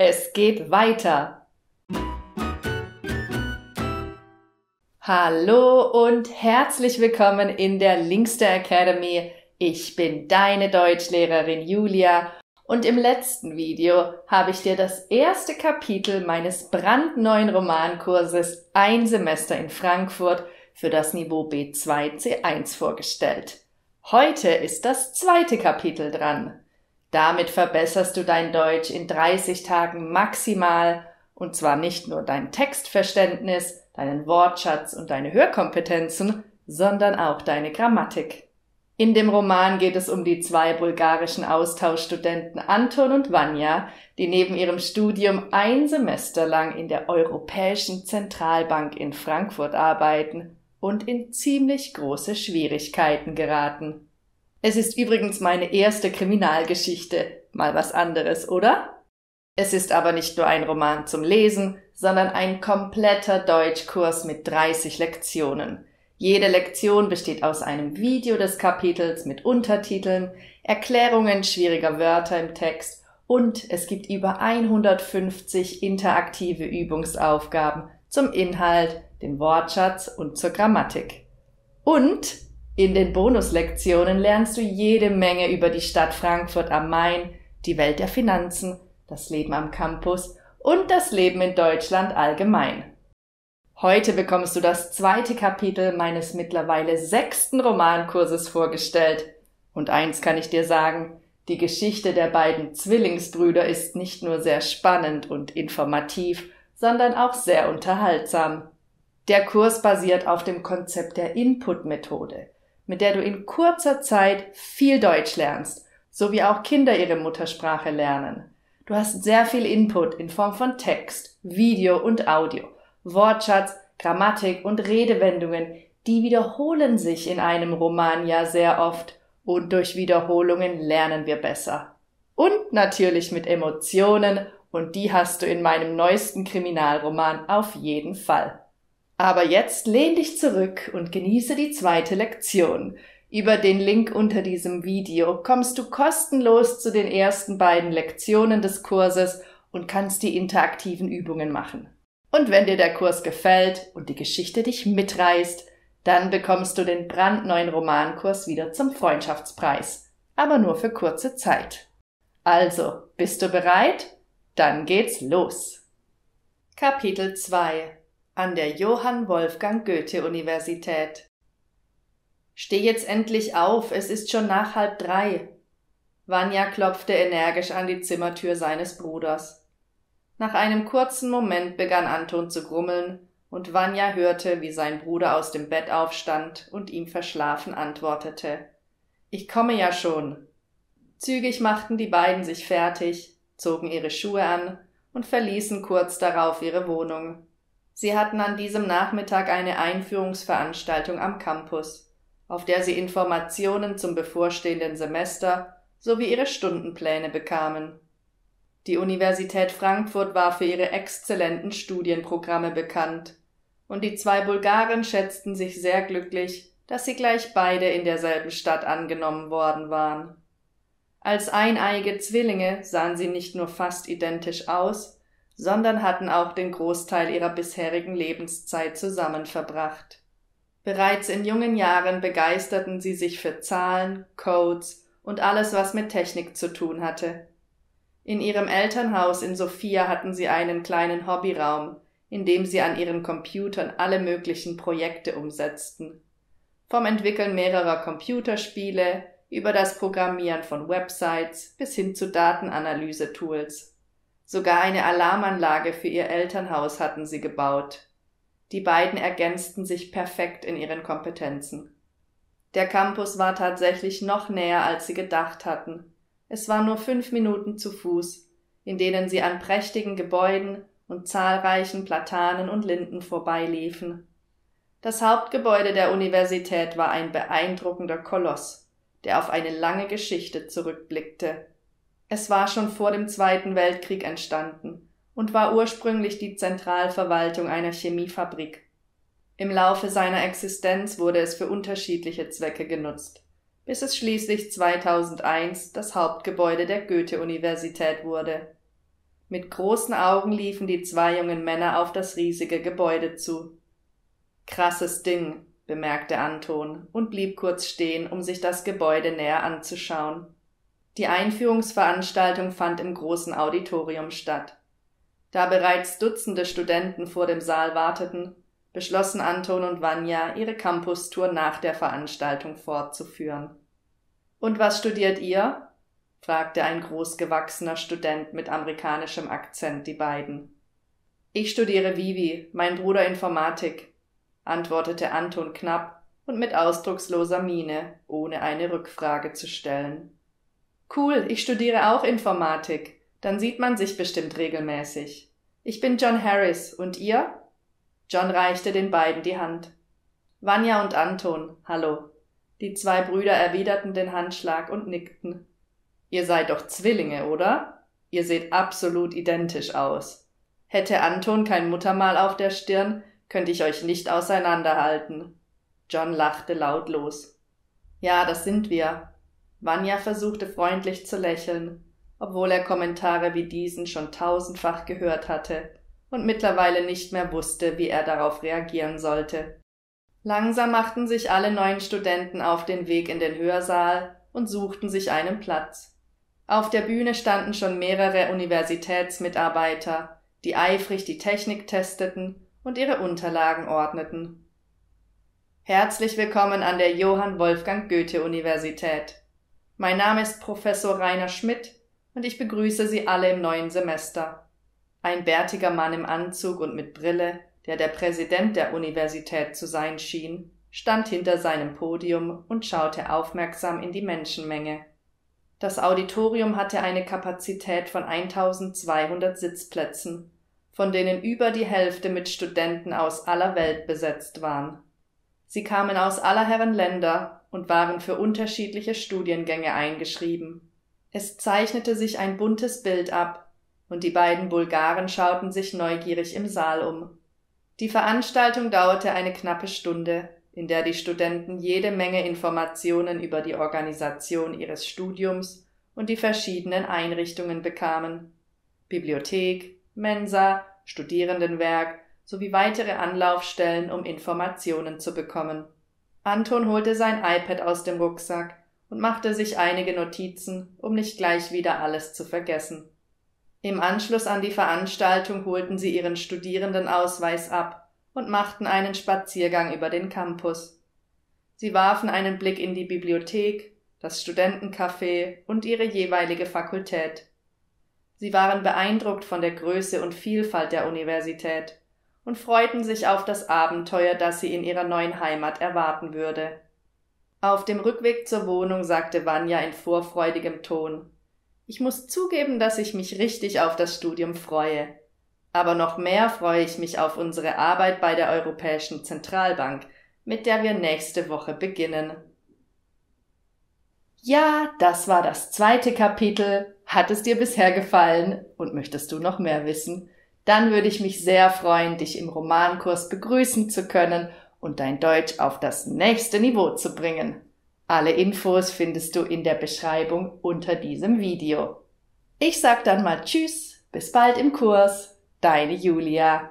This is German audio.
Es geht weiter. Hallo und herzlich willkommen in der Linkster Academy. Ich bin deine Deutschlehrerin Julia und im letzten Video habe ich dir das erste Kapitel meines brandneuen Romankurses Ein Semester in Frankfurt für das Niveau B2 C1 vorgestellt. Heute ist das zweite Kapitel dran. Damit verbesserst du dein Deutsch in 30 Tagen maximal, und zwar nicht nur dein Textverständnis, deinen Wortschatz und deine Hörkompetenzen, sondern auch deine Grammatik. In dem Roman geht es um die zwei bulgarischen Austauschstudenten Anton und Vanja, die neben ihrem Studium ein Semester lang in der Europäischen Zentralbank in Frankfurt arbeiten und in ziemlich große Schwierigkeiten geraten. Es ist übrigens meine erste Kriminalgeschichte, mal was anderes, oder? Es ist aber nicht nur ein Roman zum Lesen, sondern ein kompletter Deutschkurs mit 30 Lektionen. Jede Lektion besteht aus einem Video des Kapitels mit Untertiteln, Erklärungen schwieriger Wörter im Text und es gibt über 150 interaktive Übungsaufgaben zum Inhalt, dem Wortschatz und zur Grammatik. Und in den Bonuslektionen lernst du jede Menge über die Stadt Frankfurt am Main, die Welt der Finanzen, das Leben am Campus und das Leben in Deutschland allgemein. Heute bekommst du das zweite Kapitel meines mittlerweile 6. Romankurses vorgestellt. Und eins kann ich dir sagen, die Geschichte der beiden Zwillingsbrüder ist nicht nur sehr spannend und informativ, sondern auch sehr unterhaltsam. Der Kurs basiert auf dem Konzept der Input-Methode, mit der du in kurzer Zeit viel Deutsch lernst, so wie auch Kinder ihre Muttersprache lernen. Du hast sehr viel Input in Form von Text, Video und Audio, Wortschatz, Grammatik und Redewendungen, die wiederholen sich in einem Roman ja sehr oft und durch Wiederholungen lernen wir besser. Und natürlich mit Emotionen und die hast du in meinem neuesten Kriminalroman auf jeden Fall. Aber jetzt lehn dich zurück und genieße die zweite Lektion. Über den Link unter diesem Video kommst du kostenlos zu den ersten beiden Lektionen des Kurses und kannst die interaktiven Übungen machen. Und wenn dir der Kurs gefällt und die Geschichte dich mitreißt, dann bekommst du den brandneuen Romankurs wieder zum Freundschaftspreis, aber nur für kurze Zeit. Also, bist du bereit? Dann geht's los. Kapitel 2 an der Johann Wolfgang Goethe-Universität. Steh jetzt endlich auf, es ist schon nach 2:30. Vanja klopfte energisch an die Zimmertür seines Bruders. Nach einem kurzen Moment begann Anton zu grummeln, und Vanja hörte, wie sein Bruder aus dem Bett aufstand und ihm verschlafen antwortete. »Ich komme ja schon.« Zügig machten die beiden sich fertig, zogen ihre Schuhe an und verließen kurz darauf ihre Wohnung. Sie hatten an diesem Nachmittag eine Einführungsveranstaltung am Campus, auf der sie Informationen zum bevorstehenden Semester sowie ihre Stundenpläne bekamen. Die Universität Frankfurt war für ihre exzellenten Studienprogramme bekannt, und die zwei Bulgaren schätzten sich sehr glücklich, dass sie gleich beide in derselben Stadt angenommen worden waren. Als eineige Zwillinge sahen sie nicht nur fast identisch aus, sondern hatten auch den Großteil ihrer bisherigen Lebenszeit zusammen verbracht. Bereits in jungen Jahren begeisterten sie sich für Zahlen, Codes und alles, was mit Technik zu tun hatte. In ihrem Elternhaus in Sofia hatten sie einen kleinen Hobbyraum, in dem sie an ihren Computern alle möglichen Projekte umsetzten. Vom Entwickeln mehrerer Computerspiele über das Programmieren von Websites bis hin zu Datenanalyse-Tools. Sogar eine Alarmanlage für ihr Elternhaus hatten sie gebaut. Die beiden ergänzten sich perfekt in ihren Kompetenzen. Der Campus war tatsächlich noch näher, als sie gedacht hatten. Es war nur 5 Minuten zu Fuß, in denen sie an prächtigen Gebäuden und zahlreichen Platanen und Linden vorbeiliefen. Das Hauptgebäude der Universität war ein beeindruckender Koloss, der auf eine lange Geschichte zurückblickte. Es war schon vor dem Zweiten Weltkrieg entstanden und war ursprünglich die Zentralverwaltung einer Chemiefabrik. Im Laufe seiner Existenz wurde es für unterschiedliche Zwecke genutzt, bis es schließlich 2001 das Hauptgebäude der Goethe-Universität wurde. Mit großen Augen liefen die zwei jungen Männer auf das riesige Gebäude zu. »Krasses Ding«, bemerkte Anton und blieb kurz stehen, um sich das Gebäude näher anzuschauen. Die Einführungsveranstaltung fand im großen Auditorium statt. Da bereits Dutzende Studenten vor dem Saal warteten, beschlossen Anton und Vanja, ihre Campustour nach der Veranstaltung fortzuführen. »Und was studiert ihr?« fragte ein großgewachsener Student mit amerikanischem Akzent die beiden. »Ich studiere Vivi, mein Bruder Informatik«, antwortete Anton knapp und mit ausdrucksloser Miene, ohne eine Rückfrage zu stellen. »Cool, ich studiere auch Informatik, dann sieht man sich bestimmt regelmäßig. Ich bin John Harris, und ihr?« John reichte den beiden die Hand. »Vanja und Anton, hallo.« Die zwei Brüder erwiderten den Handschlag und nickten. »Ihr seid doch Zwillinge, oder? Ihr seht absolut identisch aus. Hätte Anton kein Muttermal auf der Stirn, könnte ich euch nicht auseinanderhalten.« John lachte lautlos. »Ja, das sind wir.« Vanja versuchte freundlich zu lächeln, obwohl er Kommentare wie diesen schon tausendfach gehört hatte und mittlerweile nicht mehr wusste, wie er darauf reagieren sollte. Langsam machten sich alle neuen Studenten auf den Weg in den Hörsaal und suchten sich einen Platz. Auf der Bühne standen schon mehrere Universitätsmitarbeiter, die eifrig die Technik testeten und ihre Unterlagen ordneten. »Herzlich willkommen an der Johann Wolfgang Goethe-Universität. Mein Name ist Professor Rainer Schmidt und ich begrüße Sie alle im neuen Semester.« Ein bärtiger Mann im Anzug und mit Brille, der Präsident der Universität zu sein schien, stand hinter seinem Podium und schaute aufmerksam in die Menschenmenge. Das Auditorium hatte eine Kapazität von 1200 Sitzplätzen, von denen über die Hälfte mit Studenten aus aller Welt besetzt waren. Sie kamen aus aller Herren Länder und waren für unterschiedliche Studiengänge eingeschrieben. Es zeichnete sich ein buntes Bild ab, und die beiden Bulgaren schauten sich neugierig im Saal um. Die Veranstaltung dauerte eine knappe Stunde, in der die Studenten jede Menge Informationen über die Organisation ihres Studiums und die verschiedenen Einrichtungen bekamen: Bibliothek, Mensa, Studierendenwerk sowie weitere Anlaufstellen, um Informationen zu bekommen. Anton holte sein iPad aus dem Rucksack und machte sich einige Notizen, um nicht gleich wieder alles zu vergessen. Im Anschluss an die Veranstaltung holten sie ihren Studierendenausweis ab und machten einen Spaziergang über den Campus. Sie warfen einen Blick in die Bibliothek, das Studentencafé und ihre jeweilige Fakultät. Sie waren beeindruckt von der Größe und Vielfalt der Universität und freuten sich auf das Abenteuer, das sie in ihrer neuen Heimat erwarten würde. Auf dem Rückweg zur Wohnung sagte Vanja in vorfreudigem Ton: »Ich muss zugeben, dass ich mich richtig auf das Studium freue. Aber noch mehr freue ich mich auf unsere Arbeit bei der Europäischen Zentralbank, mit der wir nächste Woche beginnen.« Ja, das war das 2. Kapitel. Hat es dir bisher gefallen und möchtest du noch mehr wissen? Dann würde ich mich sehr freuen, dich im Romankurs begrüßen zu können und dein Deutsch auf das nächste Niveau zu bringen. Alle Infos findest du in der Beschreibung unter diesem Video. Ich sag dann mal Tschüss, bis bald im Kurs. Deine Julia.